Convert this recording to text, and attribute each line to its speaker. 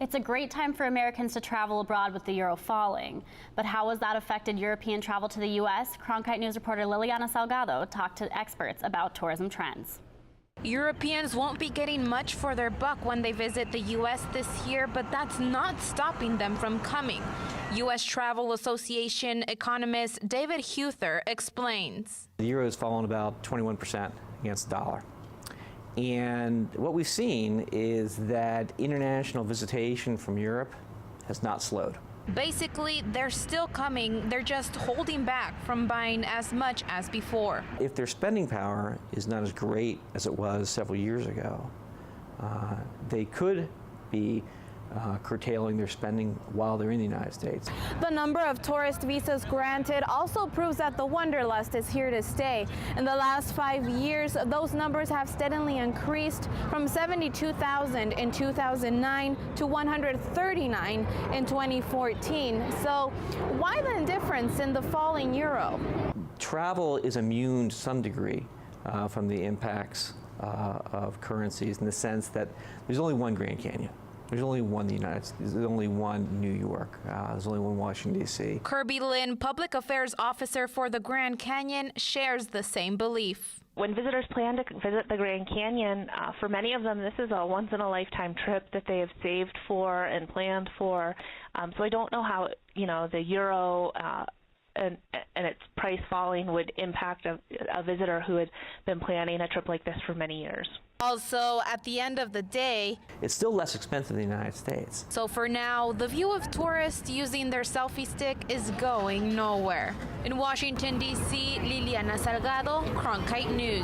Speaker 1: It's a great time for Americans to travel abroad with the euro falling. But how has that affected European travel to the U.S.? Cronkite News reporter Liliana Salgado talked to experts about tourism trends.
Speaker 2: Europeans won't be getting much for their buck when they visit the U.S. this year, but that's not stopping them from coming. U.S. Travel Association economist David Huther explains.
Speaker 3: The euro has fallen about 21% against the dollar. And what we've seen is that international visitation from Europe has not slowed.
Speaker 2: Basically, they're still coming, they're just holding back from buying as much as before.
Speaker 3: If their spending power is not as great as it was several years ago, they could be curtailing their spending while they're in the United States.
Speaker 4: The number of tourist visas granted also proves that the wanderlust is here to stay. In the last 5 years, those numbers have steadily increased from 72,000 in 2009 to 139 in 2014. So why the difference in the falling euro?
Speaker 3: Travel is immune to some degree from the impacts of currencies, in the sense that there's only one Grand Canyon. There's only one the United States. There's only one New York. There's only one Washington, D.C.
Speaker 2: Kirby Lynn, public affairs officer for the Grand Canyon, shares the same belief.
Speaker 5: When visitors plan to visit the Grand Canyon, for many of them, this is a once-in-a-lifetime trip that they have saved for and planned for. So I don't know how, the euro and its price falling would impact a visitor who had been planning a trip like this for many years.
Speaker 2: Also, at the end of the day,
Speaker 3: it's still less expensive than the United States.
Speaker 2: So for now, the view of tourists using their selfie stick is going nowhere. In Washington, D.C., Liliana Salgado, Cronkite News.